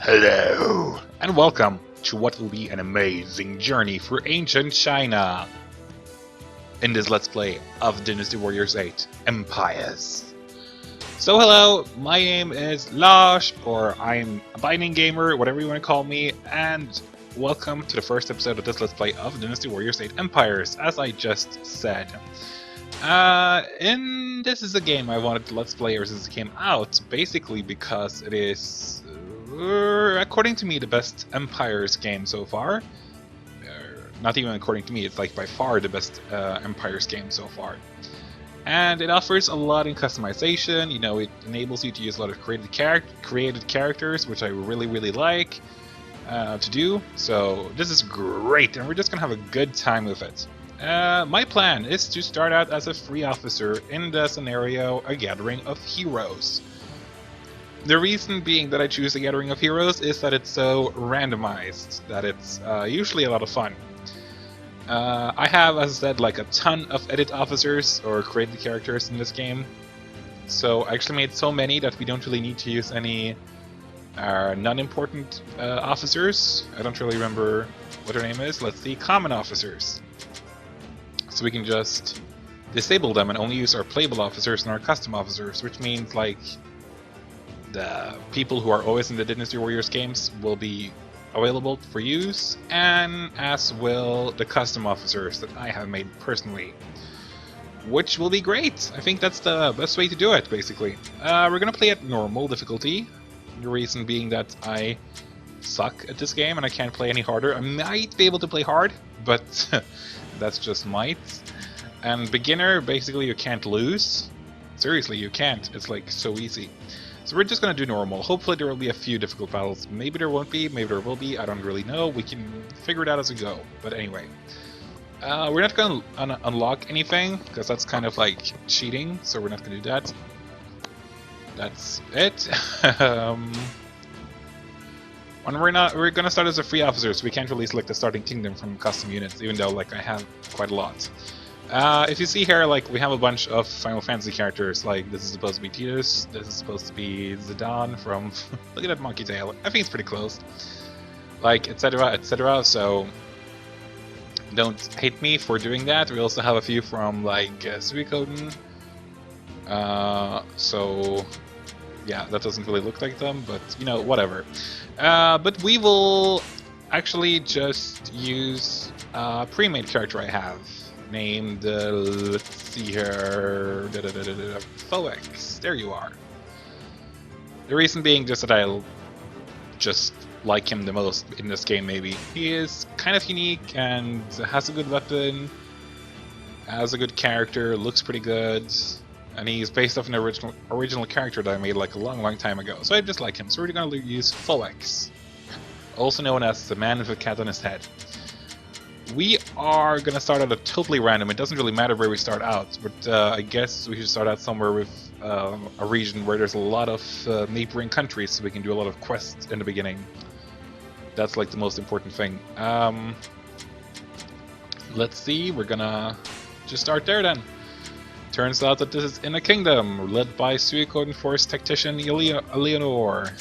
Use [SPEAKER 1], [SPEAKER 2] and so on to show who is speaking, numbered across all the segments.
[SPEAKER 1] Hello, and welcome to what will be an amazing journey through ancient China in this Let's Play of Dynasty Warriors 8 Empires. So hello, my name is Lash, or I'm a Binding Gamer, whatever you want to call me, and welcome to the first episode of this Let's Play of Dynasty Warriors 8 Empires, as I just said. This is a game I wanted to Let's Play ever since it came out, basically because it is, according to me, the best Empires game so far. Not even according to me, it's like by far the best Empires game so far. And it offers a lot in customization. You know, it enables you to use a lot of created characters, which I really like to do. So this is great, and we're just gonna have a good time with it. My plan is to start out as a free officer in the scenario A Gathering of Heroes. The reason being that I choose A Gathering of Heroes is that it's so randomized, that it's usually a lot of fun. I have, as I said, like a ton of edit officers or created characters in this game. So I actually made so many that we don't really need to use any non-important officers. I don't really remember what their name is. Let's see, common officers. So we can just disable them and only use our playable officers and our custom officers, which means like the people who are always in the Dynasty Warriors games will be available for use, and as will the custom officers that I have made personally, which will be great. I think that's the best way to do it, basically. We're gonna play at normal difficulty, the reason being that I suck at this game and I can't play any harder. I might be able to play hard, but that's just might. And beginner, basically you can't lose. Seriously, you can't. It's like so easy. So we're just gonna do normal. Hopefully there will be a few difficult battles. Maybe there won't be, maybe there will be, I don't really know. We can figure it out as we go. But anyway. We're not gonna unlock anything, because that's kind of like cheating, so we're not gonna do that. That's it. And we're gonna start as a free officer, so we can't really select the starting kingdom from custom units, even though like I have quite a lot. If you see here, like we have a bunch of Final Fantasy characters. Like this is supposed to be Tidus, this is supposed to be Zidane from look at that monkey tail. I think it's pretty close. Like etc. etc. So don't hate me for doing that. We also have a few from like Suikoden. So yeah, that doesn't really look like them, but you know, whatever. But we will actually just use a pre-made character I have named, let's see here, Foex. There you are. The reason being just that I'll just like him the most in this game, maybe. He is kind of unique and has a good weapon, has a good character, looks pretty good. And he's based off an original character that I made like a long time ago. So I just like him. So we're gonna use Foex, also known as the man with a cat on his head. We are gonna start out totally random. It doesn't really matter where we start out, but I guess we should start out somewhere with a region where there's a lot of neighboring countries, so we can do a lot of quests in the beginning. That's like the most important thing. Let's see. We're gonna just start there then. Turns out that this is in a kingdom led by Suikoden Force tactician Eleanor.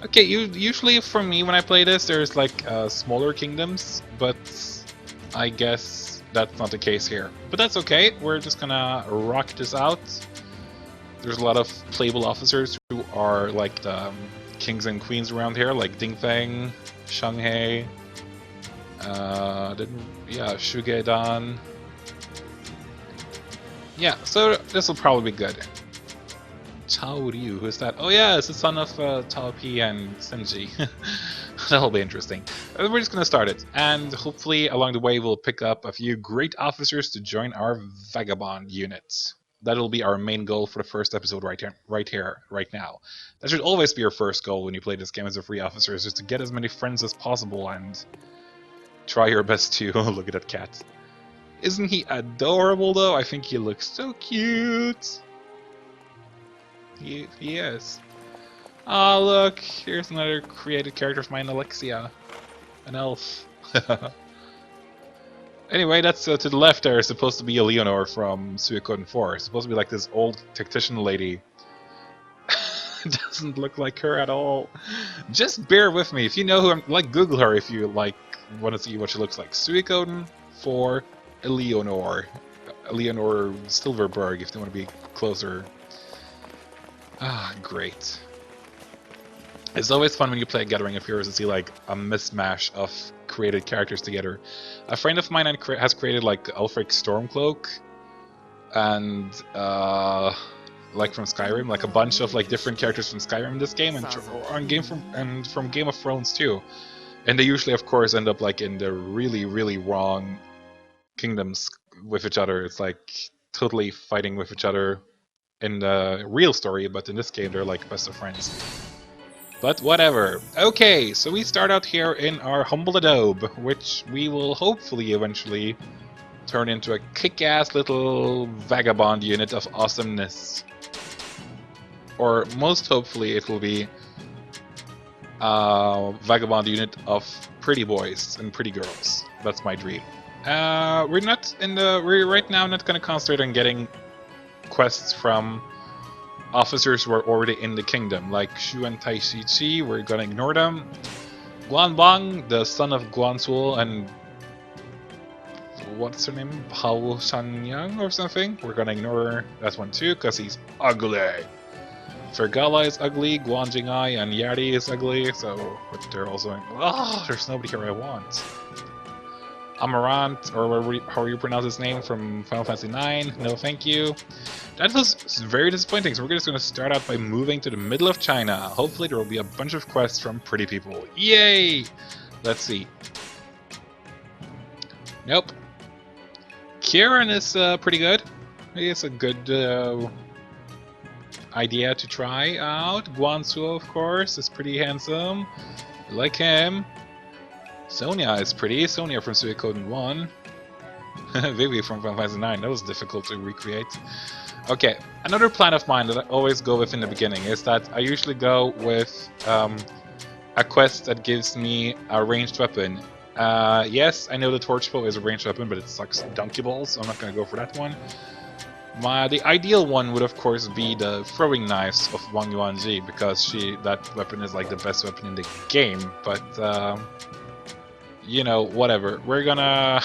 [SPEAKER 1] Okay, usually for me when I play this, there's like smaller kingdoms, but I guess that's not the case here. But that's okay. We're just gonna rock this out. There's a lot of playable officers who are like the kings and queens around here, like Dingfeng, Shanghai, Shugedan. Yeah, so this will probably be good. Tao Ryu, who's that? Oh yeah, it's the son of Tao Pi and Senji. That'll be interesting. We're just gonna start it, and hopefully along the way we'll pick up a few great officers to join our vagabond units. That'll be our main goal for the first episode right now. That should always be your first goal when you play this game as a free officer, is just to get as many friends as possible and try your best to look at that cat. Isn't he adorable though? I think he looks so cute. He is. Oh look, here's another created character of mine, Alexia. An elf. Anyway, that's to the left there is supposed to be Eleanor from Suikoden 4. It's supposed to be like this old tactician lady. Doesn't look like her at all. Just bear with me. If you know who I'm, like, Google her if you like want to see what she looks like. Suikoden for Eleanor Silverberg, if they want to be closer. Ah, great. It's always fun when you play a Gathering of Heroes to see like a mismatch of created characters together. A friend of mine has created like Ulfric Stormcloak and like from Skyrim, like a bunch of like different characters from Skyrim in this game and from Game of Thrones too. And they usually, of course, end up like in the really, really wrong kingdoms with each other. It's like totally fighting with each other in the real story, but in this game they're like best of friends. But whatever. Okay, so we start out here in our humble adobe, which we will hopefully eventually turn into a kick-ass little vagabond unit of awesomeness. Or most hopefully it will be a vagabond unit of pretty boys and pretty girls. That's my dream. We're right now not gonna concentrate on getting quests from officers who are already in the kingdom, like Shu and Tai Shi. We're gonna ignore them. Guanbang, the son of Guansul, and what's her name? Hao Shanyang or something. We're gonna ignore that one too, because he's ugly. Fergala is ugly, Guanjingai and Yari is ugly, so they're also. Oh, there's nobody here I want. Amarant, or how you pronounce his name, from Final Fantasy IX. No, thank you. That was very disappointing, so we're just going to start out by moving to the middle of China. Hopefully there will be a bunch of quests from pretty people. Yay! Let's see. Nope. Kieran is pretty good. It's a good idea to try out. Guansu, of course, is pretty handsome. I like him. Sonia is pretty. Sonia from Suikoden 1. Vivi from Final Fantasy 9. That was difficult to recreate. Okay, another plan of mine that I always go with in the beginning is that I usually go with a quest that gives me a ranged weapon. Yes, I know the torch bow is a ranged weapon, but it sucks donkey balls, so I'm not going to go for that one. The ideal one would of course be the throwing knives of Wang Yuanji, because that weapon is like the best weapon in the game, but you know, whatever. We're gonna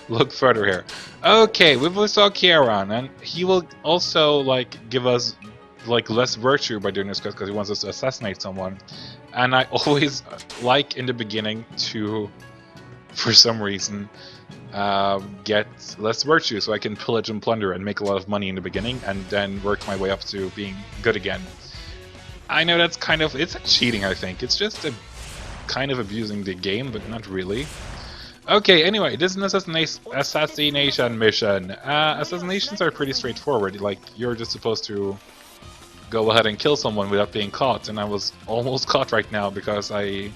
[SPEAKER 1] look further here. Okay, we will saw Kieran, and he will also like give us like less virtue by doing this quest because he wants us to assassinate someone. And I always like in the beginning to, for some reason, get less virtue so I can pillage and plunder and make a lot of money in the beginning and then work my way up to being good again. I know that's kind of, it's cheating, I think. It's just a kind of abusing the game, but not really. Okay, anyway, this is an assassination mission. Assassinations are pretty straightforward. Like, you're just supposed to go ahead and kill someone without being caught, and I was almost caught right now because I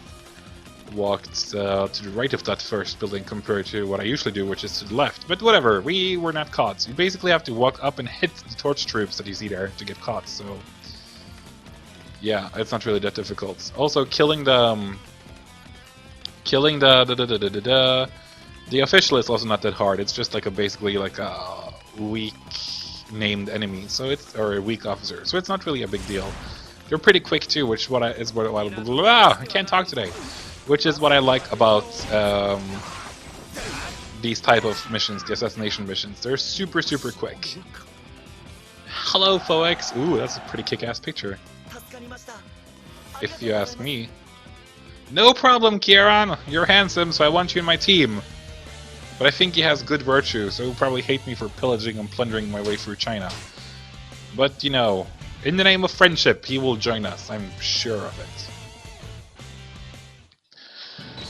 [SPEAKER 1] walked to the right of that first building compared to what I usually do, which is to the left. But whatever, we were not caught. So you basically have to walk up and hit the torch troops that you see there to get caught, so yeah, it's not really that difficult. Also, killing the official is also not that hard. It's just like basically like a weak named enemy, so it's, or a weak officer. So it's not really a big deal. They're pretty quick too, which I can't talk today. Which is what I like about these type of missions, the assassination missions. They're super quick. Hello, Foex. Ooh, that's a pretty kick-ass picture, if you ask me. No problem, Kieran. You're handsome, so I want you in my team. But I think he has good virtue, so he'll probably hate me for pillaging and plundering my way through China. But, you know, in the name of friendship, he will join us. I'm sure of it.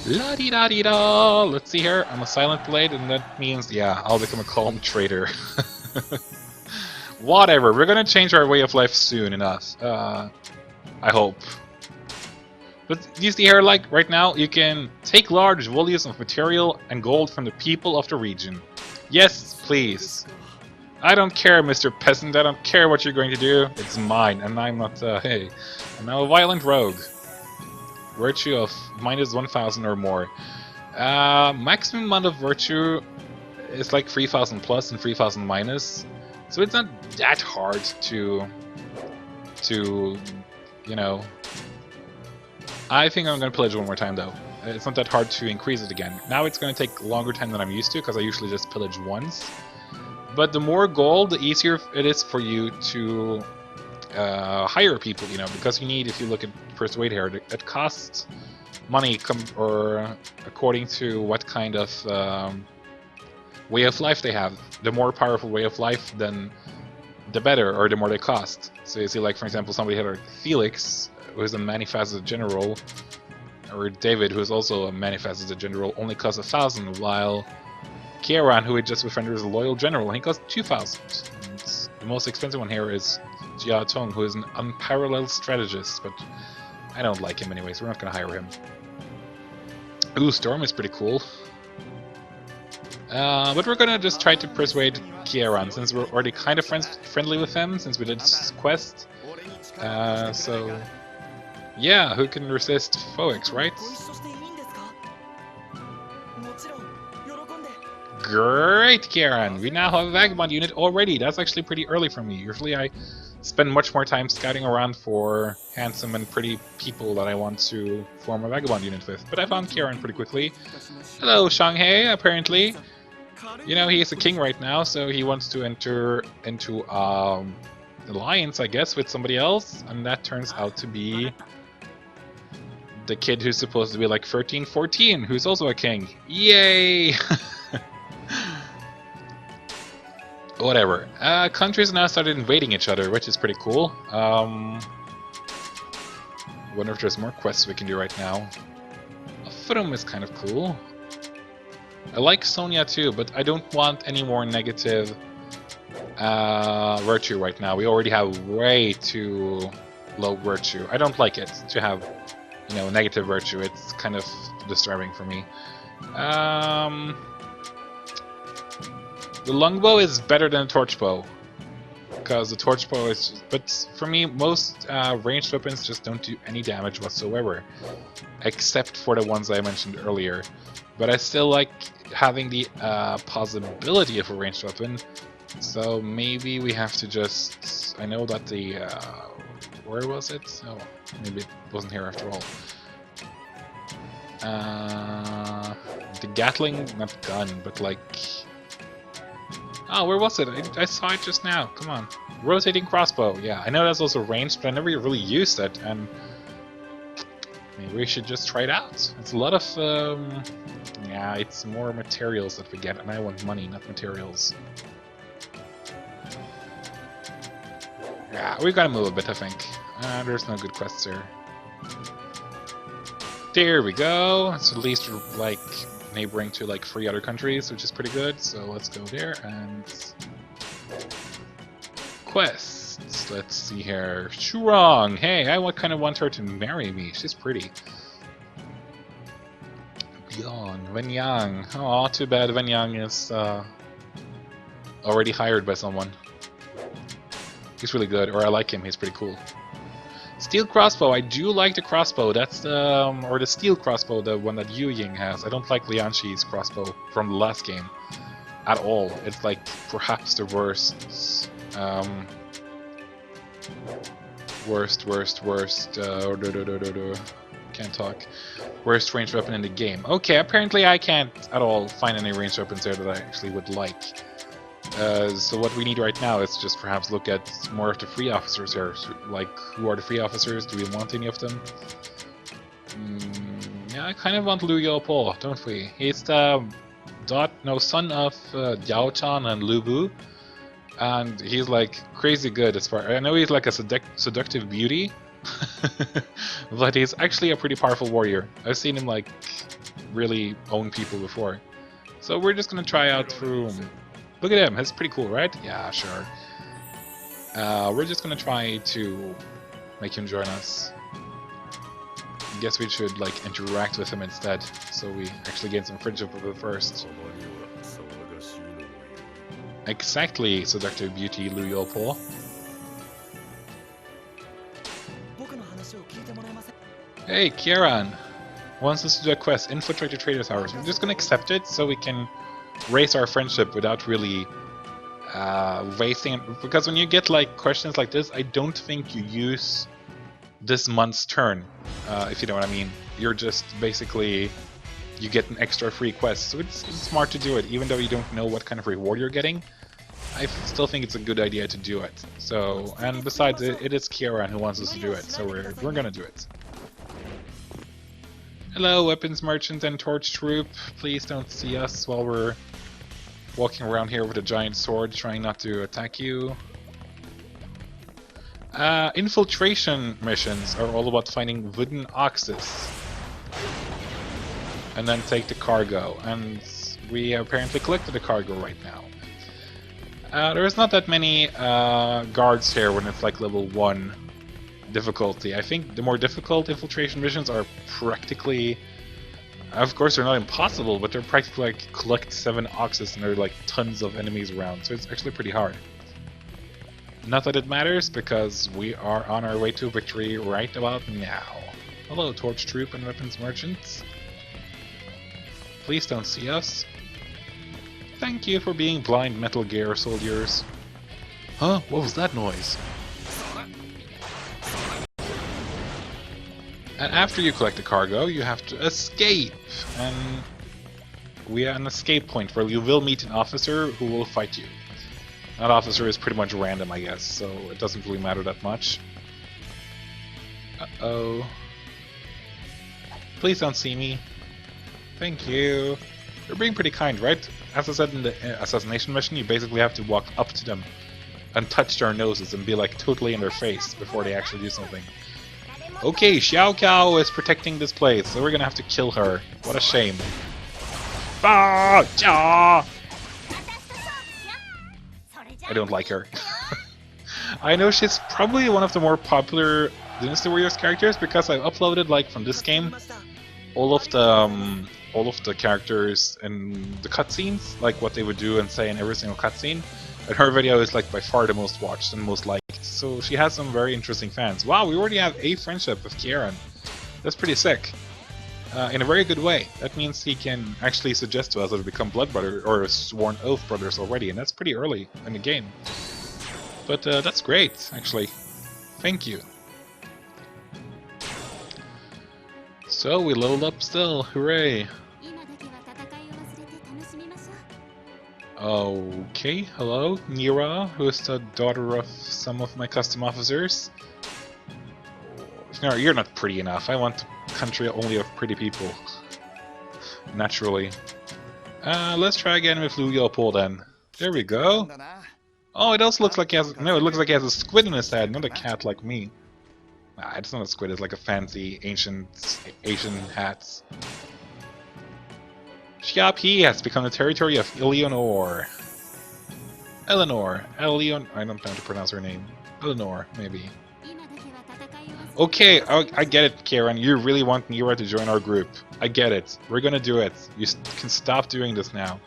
[SPEAKER 1] La-di-da-di-da! Let's see here. I'm a silent blade, and that means, yeah, I'll become a calm traitor. Whatever. We're gonna change our way of life soon enough. I hope. But you see here, like, right now, you can take large volumes of material and gold from the people of the region. Yes, please. I don't care, Mr. Peasant, I don't care what you're going to do. It's mine, and I'm not, hey. I'm now a violent rogue. Virtue of minus 1000 or more. Maximum amount of virtue is like 3000 plus and 3000 minus. So it's not that hard to to, you know... I think I'm going to pillage one more time though. It's not that hard to increase it again. Now it's going to take longer time than I'm used to, because I usually just pillage once. But the more gold, the easier it is for you to hire people, you know, because you need, if you look at Persuade here, it costs money according to what kind of way of life they have. The more powerful way of life, then the better, or the more they cost. So you see, like, for example, somebody here like Felix, who is a many-faceted general, or David, who is also a many-faceted general, only costs 1,000, while Kieran, who we just befriended, is a loyal general, he costs 2,000. The most expensive one here is Jia Tong, who is an unparalleled strategist, but I don't like him anyway, so we're not going to hire him. Ooh, Storm is pretty cool. But we're gonna just try to persuade Kieran, since we're already kind of friendly with him, since we did this quest. So... yeah, who can resist Foix, right? Great, Kieran! We now have a vagabond unit already. That's actually pretty early for me. Usually I spend much more time scouting around for handsome and pretty people that I want to form a vagabond unit with. But I found Kieran pretty quickly. Hello, Shanghai, apparently. You know, he is a king right now, so he wants to enter into alliance, I guess, with somebody else. And that turns out to be the kid who's supposed to be like 13, 14, who's also a king. Yay! Whatever. Countries now started invading each other, which is pretty cool. I wonder if there's more quests we can do right now. Furum is kind of cool. I like Sonia too, but I don't want any more negative virtue right now. We already have way too low virtue. I don't like it to have, you know, negative virtue. It's kind of disturbing for me. The longbow is better than a torchbow, because the torchbow is just, but for me, most ranged weapons just don't do any damage whatsoever, except for the ones I mentioned earlier. But I still like having the possibility of a ranged weapon, so maybe we have to just... I know that the... where was it? Oh, maybe it wasn't here after all. The Gatling, not gun, but like... oh, where was it? I saw it just now. Come on. Rotating crossbow. Yeah, I know that's also ranged, but I never really used it, and maybe we should just try it out. It's a lot of, yeah, it's more materials that we get, and I want money, not materials. Yeah, we gotta move a bit, I think. There's no good quests here. There we go. It's at least, like, neighboring to like 3 other countries, which is pretty good. So let's go there and quests. Let's see here. Shurong. Hey, I kind of want her to marry me. She's pretty. Beyond Wenyang. Oh, too bad Wenyang is already hired by someone. He's really good, or I like him. He's pretty cool. Steel crossbow, I do like the crossbow. That's the or the steel crossbow, the one that Yu Ying has. I don't like Lianshi's crossbow from the last game at all. It's like perhaps the worst, can't talk. Worst ranged weapon in the game. Okay, apparently I can't at all find any ranged weapons there that I actually would like. So what we need right now is just perhaps look at more of the free officers here. So, like, who are the free officers? Do we want any of them? Yeah, I kind of want Liu Yaopo, don't we? He's the son of Yao Chan and Lu Bu, and he's like crazy good as far. I know he's like a seductive beauty, but he's actually a pretty powerful warrior. I've seen him like really own people before. So we're just gonna try out through. Look at him, that's pretty cool, right? Yeah, sure. We're just gonna try to make him join us. I guess we should like interact with him instead, so we actually gain some friendship with him first. Exactly, seductive beauty Liu Yaopo. Hey, Kieran! Wants us to do a quest, infiltrate the trader towers. We're just gonna accept it so we can raise our friendship without really wasting, because when you get like questions like this, I don't think you use this month's turn, if you know what I mean. You're just basically, you get an extra free quest, so it's smart to do it, even though you don't know what kind of reward you're getting. I still think it's a good idea to do it. So, and besides, it is Kieran who wants us to do it, so we're gonna do it. Hello, weapons merchant and torch troop. Please don't see us while we're walking around here with a giant sword, trying not to attack you. Infiltration missions are all about finding wooden oxes and then take the cargo, and we have apparently collected the cargo right now. There's not that many guards here when it's like level 1 difficulty. I think the more difficult infiltration missions are practically, of course they're not impossible, but they're practically like collect 7 oxes and there are like tons of enemies around, so it's actually pretty hard. Not that it matters, because we are on our way to victory right about now. Hello, torch troop and weapons merchants. Please don't see us. Thank you for being blind, Metal Gear soldiers. Huh? What was that noise? And after you collect the cargo, you have to escape. And we are an escape point where you will meet an officer who will fight you. That officer is pretty much random, I guess, so it doesn't really matter that much. Uh-oh. Please don't see me. Thank you. You're being pretty kind, right? As I said in the assassination mission, you basically have to walk up to them and touch their noses and be like totally in their face before they actually do something. Okay, Xiao Cao is protecting this place, so we're gonna have to kill her. What a shame. Ah, ja! I don't like her. I know she's probably one of the more popular Dynasty Warriors characters because I've uploaded, like, from this game, all of the characters in the cutscenes, like what they would do and say in every single cutscene. And her video is like by far the most watched and most liked. So she has some very interesting fans. Wow, we already have a friendship with Kieran. That's pretty sick. In a very good way. That means he can actually suggest to us that we become blood brothers or sworn oath brothers already, and that's pretty early in the game. But that's great, actually. Thank you. So we leveled up still, hooray! Okay, hello, Nira, who is the daughter of some of my custom officers. No, you're not pretty enough. I want a country only of pretty people. Naturally. Let's try again with Liu Yopol then. There we go. Oh, it also looks like he has... No, it looks like he has a squid in his head, not a cat like me. Nah, it's not a squid, it's like a fancy ancient Asian hat. Xiapi has become the territory of Eleanor. Eleanor. I don't know how to pronounce her name. Eleanor, maybe. Okay, I get it, Kieran. You really want Nira to join our group. I get it. We're gonna do it. You can stop doing this now.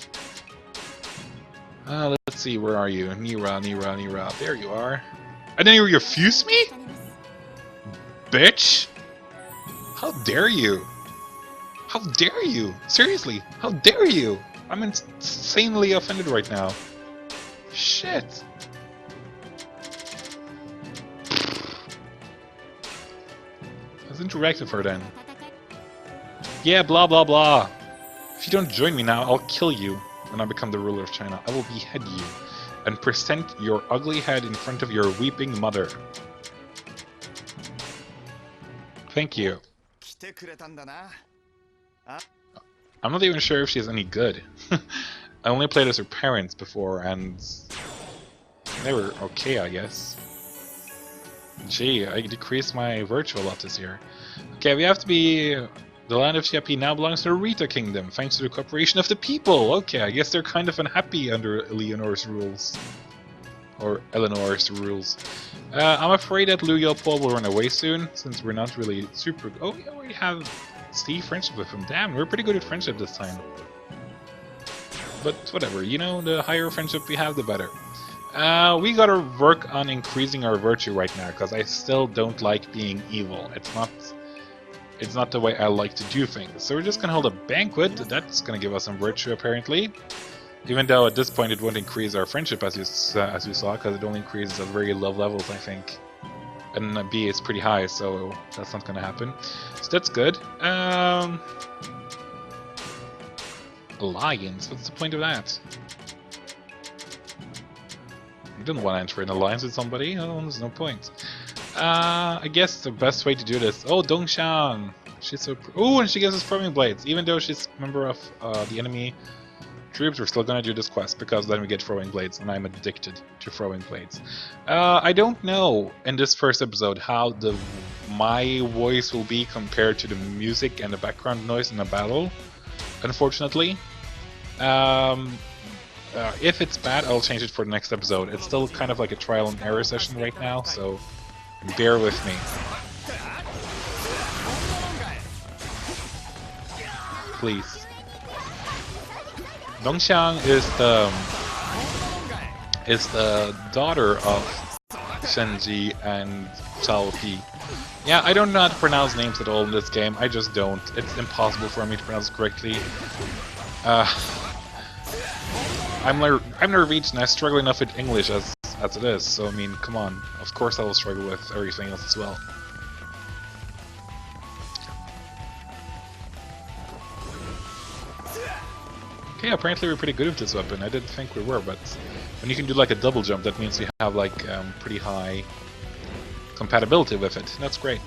[SPEAKER 1] Let's see, where are you? Nira. There you are. And then you refuse me? Bitch! How dare you? How dare you? Seriously, how dare you? I'm insanely offended right now. Shit. Let's interact with her then. Yeah, blah blah blah. If you don't join me now, I'll kill you when I become the ruler of China. I will behead you and present your ugly head in front of your weeping mother. Thank you. I'm not even sure if she's any good. I only played as her parents before, and they were okay, I guess. Gee, I decreased my virtue a lot this year. Okay, we have to be... The land of Xiapi now belongs to the Rita Kingdom, thanks to the cooperation of the people. Okay, I guess they're kind of unhappy under Eleanor's rules. Or Eleanor's rules. I'm afraid that Liu Yopol will run away soon, since we're not really super... Oh, we already have Steve friendship with him. Damn, we're pretty good at friendship this time. But whatever, you know, the higher friendship we have, the better. We gotta work on increasing our virtue right now, because I still don't like being evil. It's not the way I like to do things. So we're just gonna hold a banquet. That's gonna give us some virtue, apparently. Even though at this point it won't increase our friendship as you saw, because it only increases at very low levels, I think. And B is pretty high, so that's not gonna happen. So that's good. Alliance? What's the point of that? I don't want to enter an alliance with somebody. Oh, there's no point. I guess the best way to do this. Oh, Dongshan! She's so. Oh, and she gives us throwing blades. Even though she's a member of the enemy troops, we're still gonna do this quest because then we get throwing blades, and I'm addicted to throwing blades. I don't know in this first episode how my voice will be compared to the music and the background noise in a battle. Unfortunately, if it's bad, I'll change it for the next episode. It's still kind of like a trial and error session right now, so bear with me. Please. Dongxiang is the daughter of Shenji and Cao Pi. Yeah, I don't know how to pronounce names at all in this game. I just don't. It's impossible for me to pronounce correctly. I'm Norwegian. I struggle enough with English as it is. So I mean, come on. Of course, I will struggle with everything else as well. Okay, apparently we're pretty good with this weapon. I didn't think we were, but when you can do like a double jump, that means you have like pretty high compatibility with it. That's great.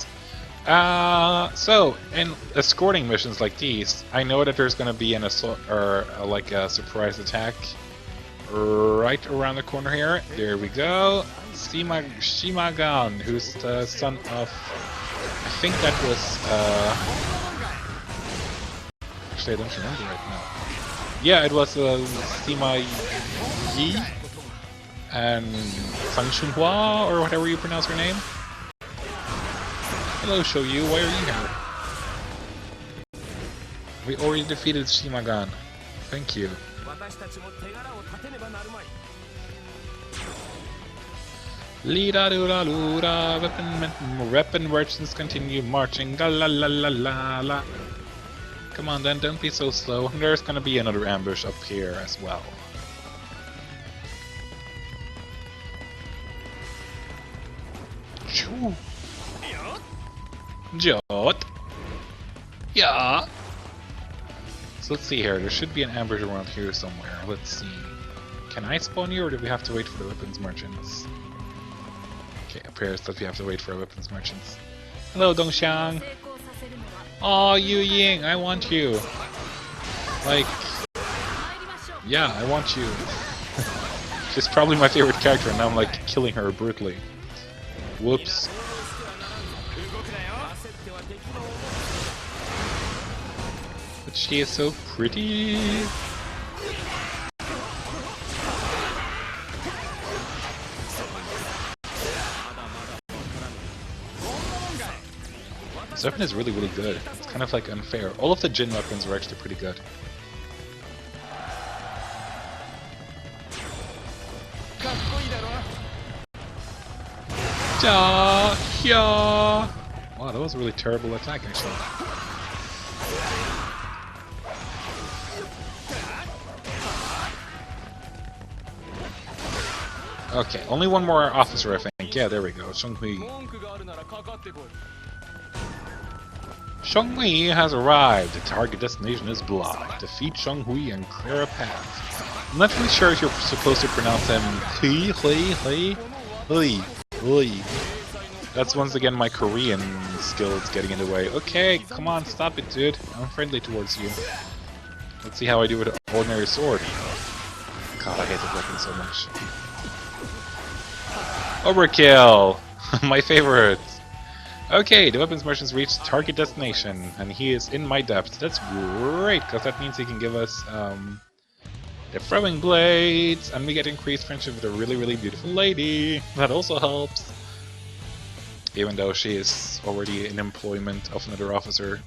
[SPEAKER 1] So in escorting missions like these, I know that there's going to be an assault or like a surprise attack right around the corner here. There we go. Shimagan, who's the son of, I think that was actually I don't remember right now. Yeah, it was Sima Yi and Fang Chunhua, or whatever you pronounce her name. Hello, Shouyu, why are you here? We already defeated Shimagan. Thank you. Lira-lura-lura, weapon merchants continue marching. La la la la la la. Come on then, don't be so slow. There's gonna be another ambush up here as well. Choo. Jot. Yeah. So let's see here. There should be an ambush around here somewhere. Let's see. Can I spawn here, or do we have to wait for the weapons merchants? Okay, appears that we have to wait for weapons merchants. Hello, Dongxiang. Oh, Yu Ying, I want you. Like, yeah, I want you. She's probably my favorite character, and now I'm like killing her brutally. Whoops. But she is so pretty. This weapon is really, really good. It's kind of like unfair. All of the Jin weapons are actually pretty good. Wow, that was a really terrible attack, actually. Okay, only one more officer, I think. Yeah, there we go. Shenghui. Shenghui has arrived. The target destination is blocked. Defeat Shenghui and clear a path. I'm not really sure if you're supposed to pronounce him Hui. That's once again my Korean skills getting in the way. Okay, come on, stop it, dude. I'm friendly towards you. Let's see how I do with an ordinary sword. God, I hate that weapon so much. Overkill! My favorite! Okay, the weapons merchant's reached target destination, and he is in my depth. That's great, because that means he can give us the throwing blades, and we get increased friendship with a really, really beautiful lady. That also helps. Even though she is already in employment of another officer.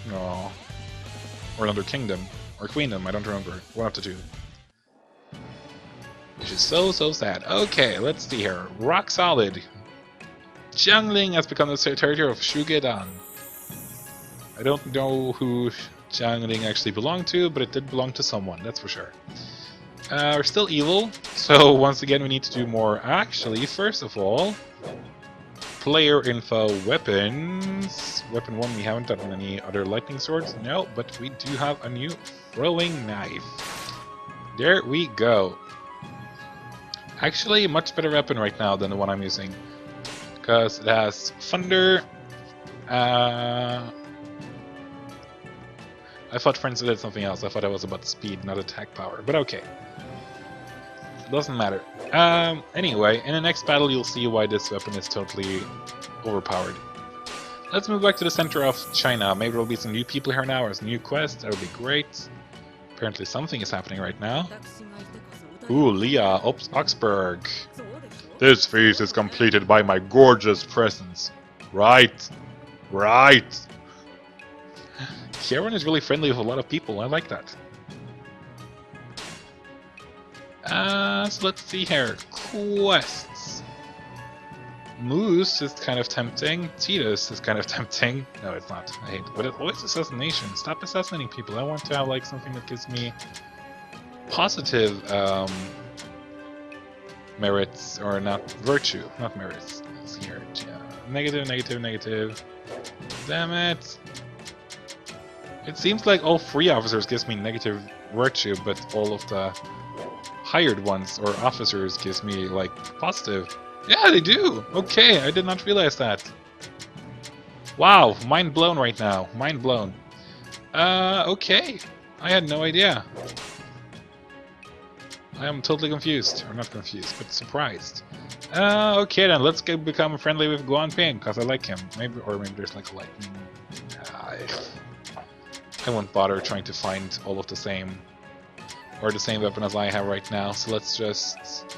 [SPEAKER 1] Aww. Or another kingdom. Or queendom, I don't remember. One of the two. Which is so, so sad. Okay, let's see here. Rock solid. Jiangling has become the territory of Shugedan. I don't know who Jiangling actually belonged to, but it did belong to someone, that's for sure. Are still evil, so once again we need to do more. Actually, first of all, player info, weapons. Weapon 1, we haven't done any other lightning swords, no, but we do have a new throwing knife. There we go. Actually, a much better weapon right now than the one I'm using, because it has thunder. I thought friends did something else. I thought it was about speed, not attack power, but okay. Doesn't matter. Anyway, in the next battle you'll see why this weapon is totally overpowered. Let's move back to the center of China. Maybe there'll be some new people here now, or some new quests. That would be great. Apparently something is happening right now. Ooh, Leah, Oxburg. This feast is completed by my gorgeous presence. Right. Right. Kieran is really friendly with a lot of people. I like that. So let's see here. Quests. Moose is kind of tempting. Titus is kind of tempting. No, it's not. I hate it. But it's always assassination. Stop assassinating people. I want to have like something that gives me positive merits, or not virtue, not merits. Let's see here. Yeah. Negative, negative, negative. Damn it. It seems like all 3 officers gives me negative virtue, but all of the hired ones or officers gives me like positive. Yeah, they do. Okay, I did not realize that. Wow, mind blown right now. Mind blown. Okay. I had no idea. I am totally confused. Or not confused, but surprised. Okay then, let's become friendly with Guan Ping, because I like him. Maybe, or maybe there's like a lightning. I won't bother trying to find all of the same, or the same weapon as I have right now, so let's just...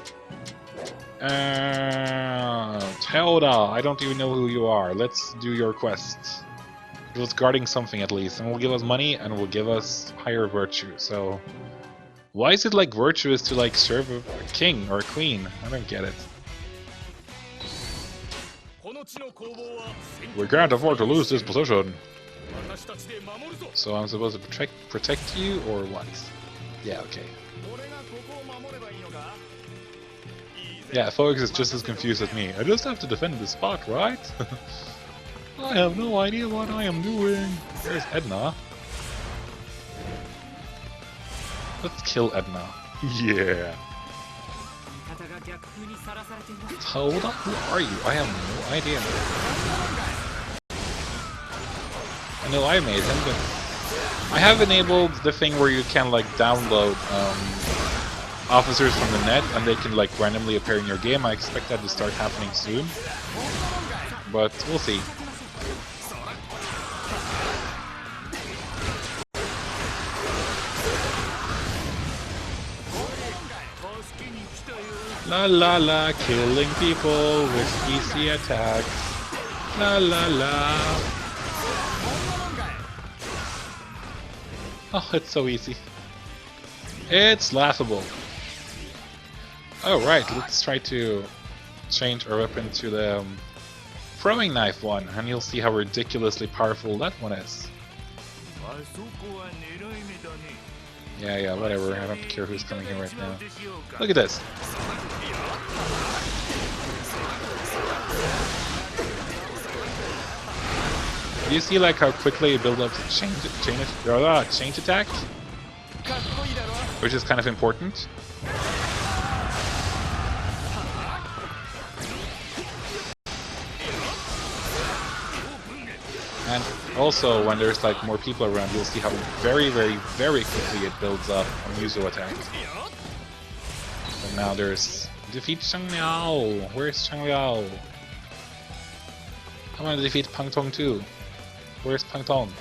[SPEAKER 1] Telda, I don't even know who you are. Let's do your quest. It was guarding something at least, and will give us money, and will give us higher virtue, so... Why is it like virtuous to like serve a king or a queen? I don't get it. We can't afford to lose this position. So I'm supposed to protect you, or what? Yeah, okay. Yeah, Fox is just as confused as me. I just have to defend this spot, right? I have no idea what I am doing. There's Edna. Let's kill Edna. Yeah. Hold up, who are you? I have no idea. I know I made him, but I have enabled the thing where you can like download officers from the net and they can like randomly appear in your game. I expect that to start happening soon, but we'll see. La la la, killing people with easy attacks. La la la. Oh, it's so easy. It's laughable. Alright, let's try to change our weapon to the throwing knife one, and you'll see how ridiculously powerful that one is. Yeah, whatever. I don't care who's coming here right now. Look at this. Do you see like how quickly it builds up the change attack? Which is kind of important. And also, when there's like more people around, you'll see how very quickly it builds up a Muso attack. And now there's defeat Chang Liao. Where's Chang Liao? I want to defeat Pang Tong too. Where's Pang Tong?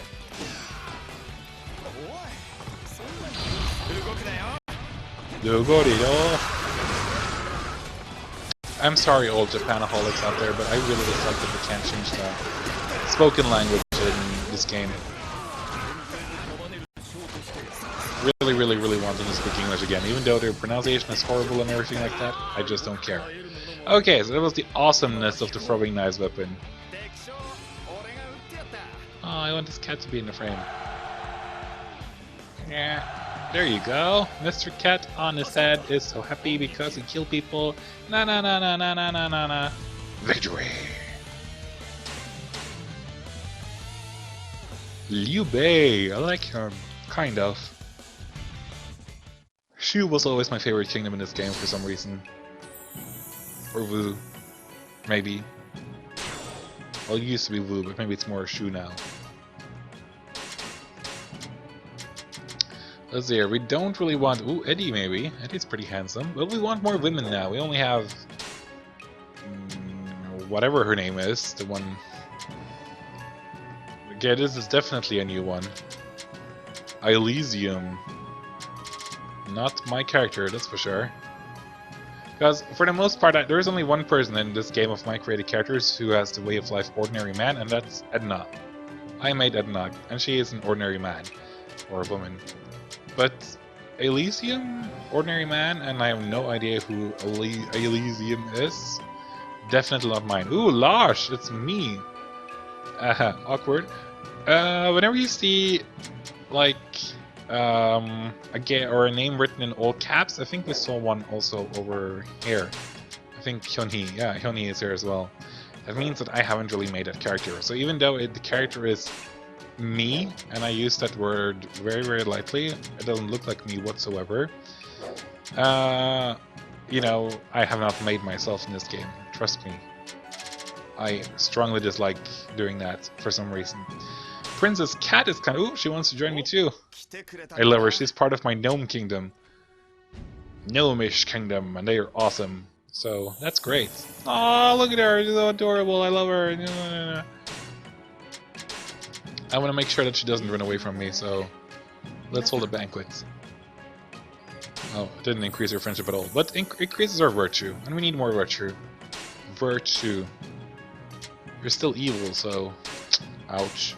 [SPEAKER 1] I'm sorry, old Japanaholics out there, but I really dislike that they can't change the spoken language in this game. Really want them to speak English again, even though their pronunciation is horrible and everything like that. I just don't care. Okay, so that was the awesomeness of the throwing knives weapon. Oh, I want this cat to be in the frame. Yeah. There you go. Mr. Cat on his head is so happy because he killed people. Na na na na na na na na na. Victory! Liu Bei, I like him. Kind of. Shu was always my favorite kingdom in this game for some reason. Or Wu. Maybe. Well, it used to be Wu, but maybe it's more Shu now. Let's see here, we don't really want... Ooh, Eddie maybe. Eddie's pretty handsome. But we want more women now. We only have... whatever her name is. The one... Okay, this is definitely a new one. Elysium. Not my character, that's for sure. Because, for the most part, there is only one person in this game of my created characters who has the way of life ordinary man, and that's Edna. I made Edna, and she is an ordinary man. Or a woman. But Elysium, ordinary man, and I have no idea who Elysium is. Definitely not mine. Ooh, Losh, it's me. Awkward. Whenever you see like a name written in all caps, I think we saw one also over here. I think Hyunhee. Yeah, Hyunhee is here as well. That means that I haven't really made that character. So even though the character is me, and I use that word very, very lightly, it doesn't look like me whatsoever. You know, I have not made myself in this game. Trust me. I strongly dislike doing that for some reason. Princess Cat is kind of... Ooh, she wants to join me too. I love her. She's part of my gnome kingdom. Gnomish kingdom, and they are awesome. So, that's great. Oh, look at her. She's so adorable. I love her. I want to make sure that she doesn't run away from me, so let's hold a banquet. Oh, it didn't increase her friendship at all, but increases our virtue, and we need more virtue. Virtue. You're still evil, so... ouch.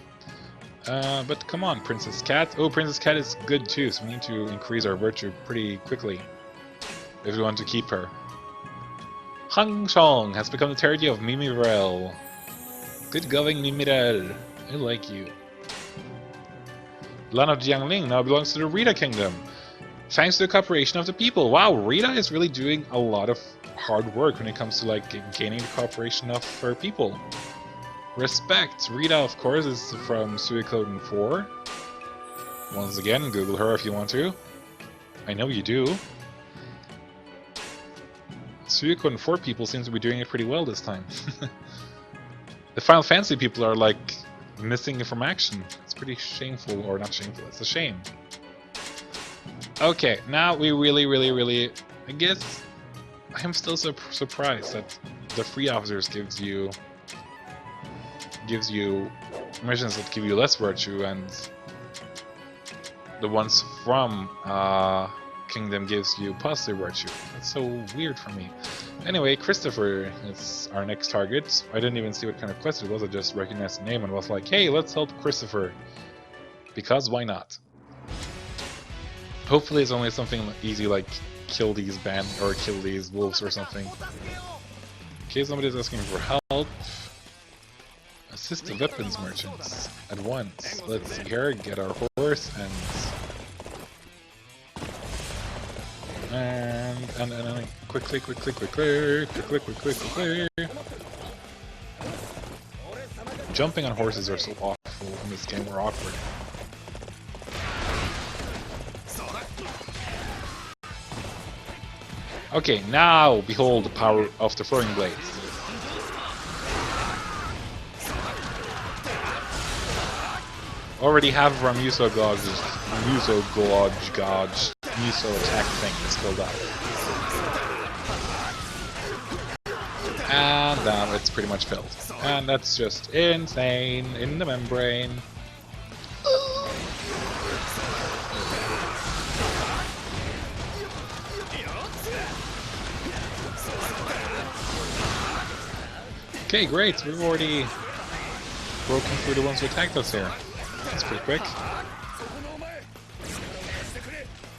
[SPEAKER 1] But come on, Princess Cat. Oh, Princess Cat is good too, so we need to increase our virtue pretty quickly if we want to keep her. Hang Chong has become the territory of Mimirel. Good going, Mimirel. I like you. The land of Jiangling now belongs to the Rita Kingdom. Thanks to the cooperation of the people. Wow, Rita is really doing a lot of hard work when it comes to like gaining the cooperation of her people. Respect. Rita, of course, is from Suikoden 4. Once again, Google her if you want to. I know you do. Suikoden 4 people seem to be doing it pretty well this time. The Final Fantasy people are like missing from action. It's pretty shameful, or not shameful, it's a shame. Okay, now we really, I guess I'm still surprised that the free officers gives you missions that give you less virtue, and the ones from Kingdom gives you positive virtue. That's so weird for me. Anyway, Christopher is our next target. I didn't even see what kind of quest it was, I just recognized the name and was like, hey, let's help Christopher. Because why not? Hopefully it's only something easy like kill these or kill these wolves or something. Okay, somebody's asking for help. Assist the weapons merchants at once. Let's see here, get our horse and quickly. Jumping on horses are so awful in this game, we're awkward. Okay, now behold the power of the throwing blades. Already half of our Muso attack thing is filled up. And now it's pretty much filled. And that's just insane in the membrane. Okay, great. We've already broken through the ones who attacked us here. That's pretty quick.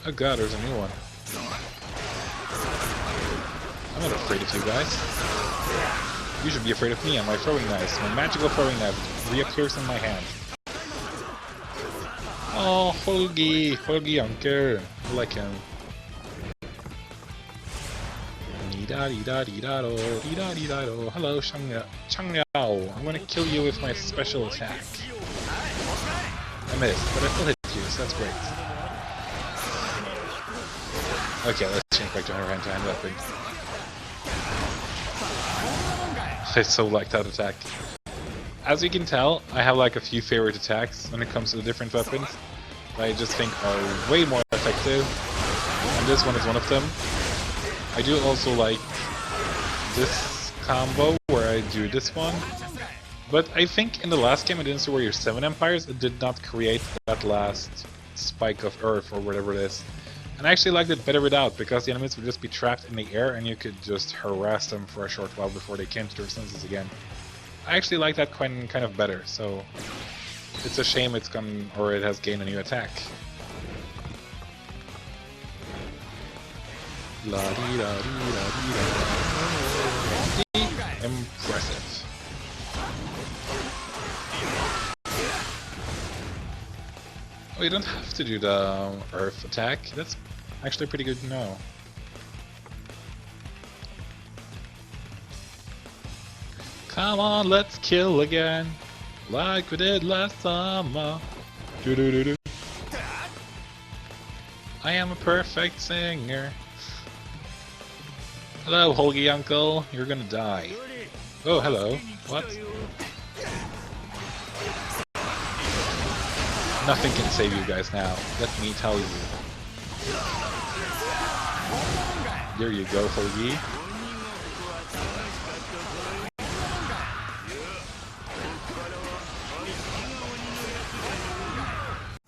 [SPEAKER 1] Oh god, there's a new one. I'm not afraid of you guys. You should be afraid of me and my throwing knives. My magical throwing knife reappears in my hand. Oh, Holgi Uncle. I like him. Hello, Changyao. I'm gonna kill you with my special attack. I missed, but I still hit you, so that's great. Okay, let's change back to our hand-to-hand weapon. I so like that attack. As you can tell, I have like a few favorite attacks when it comes to the different weapons that I just think are way more effective, and this one is one of them. I do also like this combo where I do this one, but I think in the last game, in Dynasty Warriors 7 Empires, it did not create that last spike of earth or whatever it is. And I actually liked it better without, because the enemies would just be trapped in the air and you could just harass them for a short while before they came to their senses again. I actually like that kind of better, so it's a shame it's gone, or it has gained a new attack. La -dee -da -dee -da -dee -da. Impressive. Oh, you don't have to do the earth attack. That's actually pretty good to know. Come on, let's kill again, like we did last summer. Do do do do. I am a perfect singer. Hello, Holgi Uncle. You're gonna die. Oh, hello. What? Nothing can save you guys now. Let me tell you. There you go, Holgi.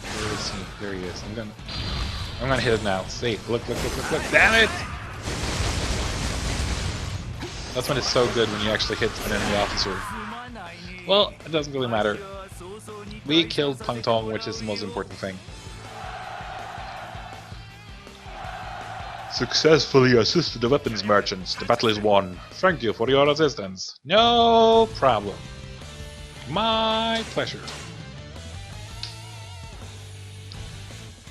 [SPEAKER 1] Where is he? There he is. I'm gonna hit it now. See, look! Damn it! That's when it's so good when you actually hit an enemy officer. Well, it doesn't really matter. We killed Pang Tong, which is the most important thing. Successfully assisted the weapons merchants. The battle is won. Thank you for your assistance. No problem. My pleasure.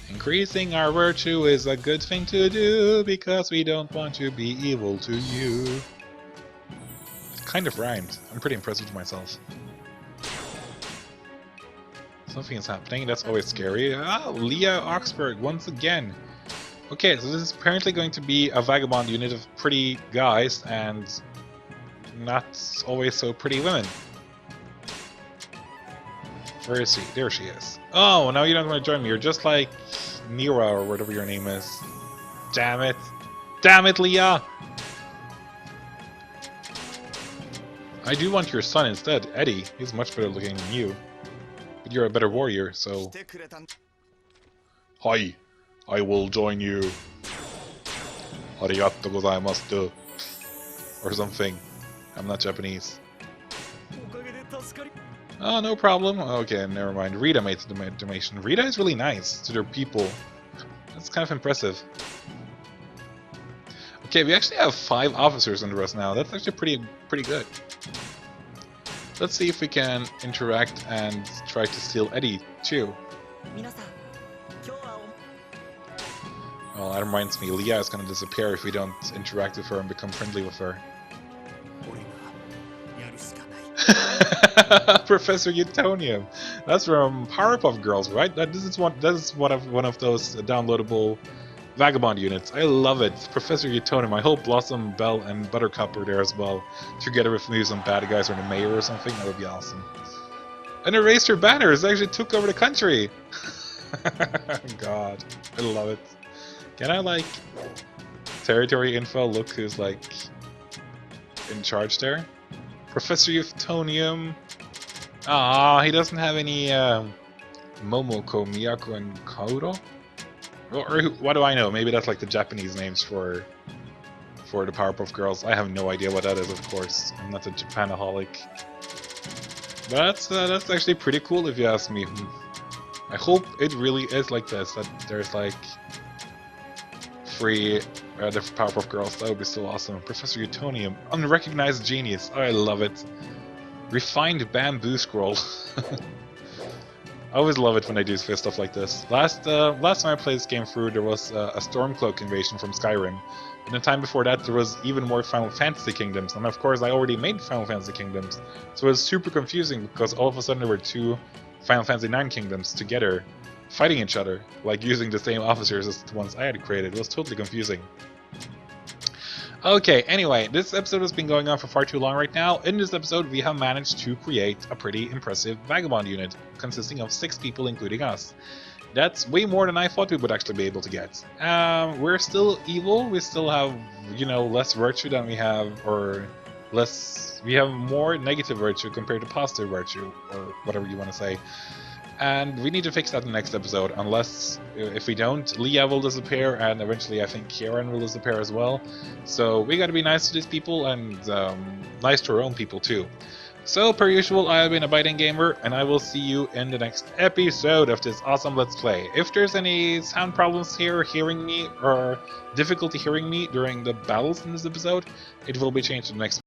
[SPEAKER 1] Increasing our virtue is a good thing to do because we don't want to be evil to you. It kind of rhymed. I'm pretty impressed with myself. Something is happening, that's always scary. Ah, Leah Oxford once again. Okay, so this is apparently going to be a vagabond unit of pretty guys and not always so pretty women. Where is she? There she is. Oh, now you're not going to join me. You're just like Nira or whatever your name is. Damn it. Damn it, Leah! I do want your son instead, Eddie. He's much better looking than you. But you're a better warrior, so... Hi, I will join you. Arigato gozaimasu. Or something. I'm not Japanese. Oh, no problem. Okay, never mind. Rita made the donation. Rita is really nice to their people. That's kind of impressive. Okay, we actually have 5 officers under us now. That's actually pretty good. Let's see if we can interact and try to steal Eddie too. Well, that reminds me, Leah is gonna disappear if we don't interact with her and become friendly with her. Professor Utonium. That's from Powerpuff Girls, right? This is one of those downloadable vagabond units. I love it. Professor Utonium. I hope Blossom, Belle, and Buttercup are there as well. Together with maybe some bad guys or the mayor or something. That would be awesome. And erased her banners. Actually took over the country. God, I love it. Can I like territory info? Look who's like in charge there. Professor Euphonium. Ah, he doesn't have any Momoko, Miyako, and Kaoru? Or what do I know? Maybe that's like the Japanese names for the Powerpuff Girls. I have no idea what that is, of course. I'm not a Japanaholic. But that's actually pretty cool if you ask me. I hope it really is like this, that there's like 3 different Powerpuff Girls. That would be so awesome. Professor Utonium, unrecognized genius. Oh, I love it. Refined bamboo scroll. I always love it when they do stuff like this. Last time I played this game through, there was a Stormcloak invasion from Skyrim. And the time before that, there was even more Final Fantasy Kingdoms. And of course, I already made Final Fantasy Kingdoms. So it was super confusing because all of a sudden there were two Final Fantasy IX Kingdoms together fighting each other, like using the same officers as the ones I had created. It was totally confusing. Okay, anyway, this episode has been going on for far too long right now. In this episode, we have managed to create a pretty impressive vagabond unit, consisting of 6 people, including us. That's way more than I thought we would actually be able to get. We're still evil, we still have, you know, less virtue than we have, or less, we have more negative virtue compared to positive virtue, or whatever you want to say. And we need to fix that in the next episode, unless, if we don't, Leah will disappear, and eventually I think Kieran will disappear as well. So we gotta be nice to these people, and nice to our own people too. So, per usual, I have been a Biting Gamer, and I will see you in the next episode of this awesome Let's Play. If there's any sound problems here hearing me, or difficulty hearing me during the battles in this episode, it will be changed in the next